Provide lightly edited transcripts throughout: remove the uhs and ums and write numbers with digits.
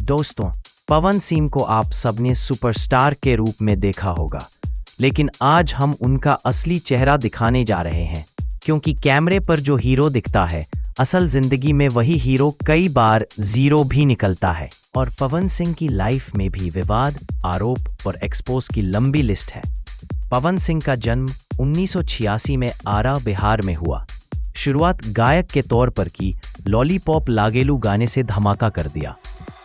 दोस्तों, पवन सिंह को आप सबने सुपरस्टार के रूप में देखा होगा, लेकिन आज हम उनका असली चेहरा दिखाने जा रहे हैं, क्योंकि कैमरे पर जो हीरो दिखता है, असल जिंदगी में वही हीरो कई बार जीरो भी निकलता है। और पवन सिंह की लाइफ में भी विवाद, आरोप और एक्सपोज की लंबी लिस्ट है। पवन सिंह का जन्म 1986 में आरा, बिहार में हुआ। शुरुआत गायक के तौर पर की, लॉलीपॉप लागेलू गाने से धमाका कर दिया।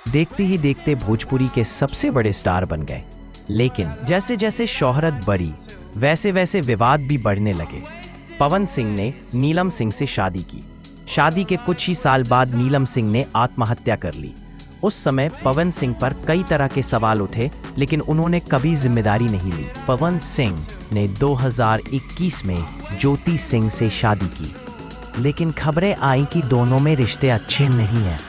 देखते ही देखते भोजपुरी के सबसे बड़े स्टार बन गए। लेकिन जैसे जैसे शोहरत बढ़ी, वैसे वैसे विवाद भी बढ़ने लगे। पवन सिंह ने नीलम सिंह से शादी की। शादी के कुछ ही साल बाद नीलम सिंह ने आत्महत्या कर ली। उस समय पवन सिंह पर कई तरह के सवाल उठे, लेकिन उन्होंने कभी जिम्मेदारी नहीं ली। पवन सिंह ने 2021 में ज्योति सिंह से शादी की, लेकिन खबरें आई कि दोनों में रिश्ते अच्छे नहीं हैं।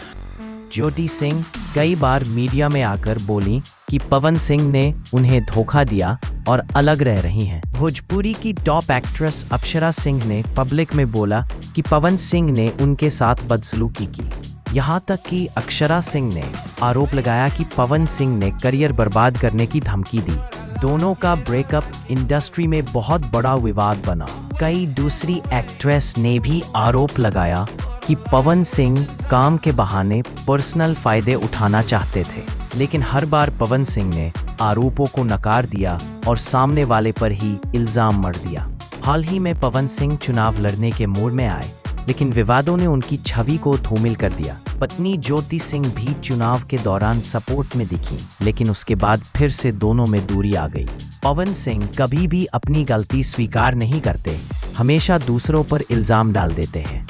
ज्योति सिंह कई बार मीडिया में आकर बोली कि पवन सिंह ने उन्हें धोखा दिया और अलग रह रही हैं। भोजपुरी की टॉप एक्ट्रेस अक्षरा सिंह ने पब्लिक में बोला कि पवन सिंह ने उनके साथ बदसलूकी की। यहाँ तक कि अक्षरा सिंह ने आरोप लगाया कि पवन सिंह ने करियर बर्बाद करने की धमकी दी। दोनों का ब्रेकअप इंडस्ट्री में बहुत बड़ा विवाद बना। कई दूसरी एक्ट्रेस ने भी आरोप लगाया कि पवन सिंह काम के बहाने पर्सनल फायदे उठाना चाहते थे, लेकिन हर बार पवन सिंह ने आरोपों को नकार दिया और सामने वाले पर ही इल्जाम मढ़ दिया। हाल ही में पवन सिंह चुनाव लड़ने के मूड में आए, लेकिन विवादों ने उनकी छवि को धूमिल कर दिया। पत्नी ज्योति सिंह भी चुनाव के दौरान सपोर्ट में दिखी, लेकिन उसके बाद फिर से दोनों में दूरी आ गई। पवन सिंह कभी भी अपनी गलती स्वीकार नहीं करते, हमेशा दूसरों पर इल्जाम डाल देते हैं।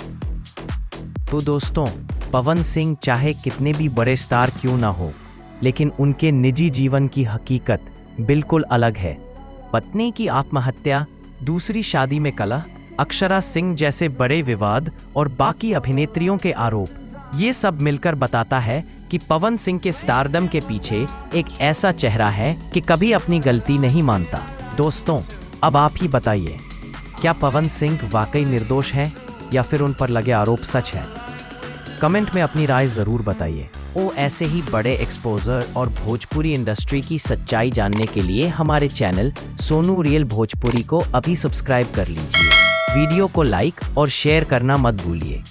तो दोस्तों, पवन सिंह चाहे कितने भी बड़े स्टार क्यों ना हो, लेकिन उनके निजी जीवन की हकीकत बिल्कुल अलग है। पत्नी की आत्महत्या, दूसरी शादी में कलह, अक्षरा सिंह जैसे बड़े विवाद और बाकी अभिनेत्रियों के आरोप, ये सब मिलकर बताता है कि पवन सिंह के स्टारडम के पीछे एक ऐसा चेहरा है कि कभी अपनी गलती नहीं मानता। दोस्तों, अब आप ही बताइए, क्या पवन सिंह वाकई निर्दोष है या फिर उन पर लगे आरोप सच है? कमेंट में अपनी राय जरूर बताइए। ऐसे ही बड़े एक्सपोजर और भोजपुरी इंडस्ट्री की सच्चाई जानने के लिए हमारे चैनल सोनू रियल भोजपुरी को अभी सब्सक्राइब कर लीजिए। वीडियो को लाइक और शेयर करना मत भूलिए।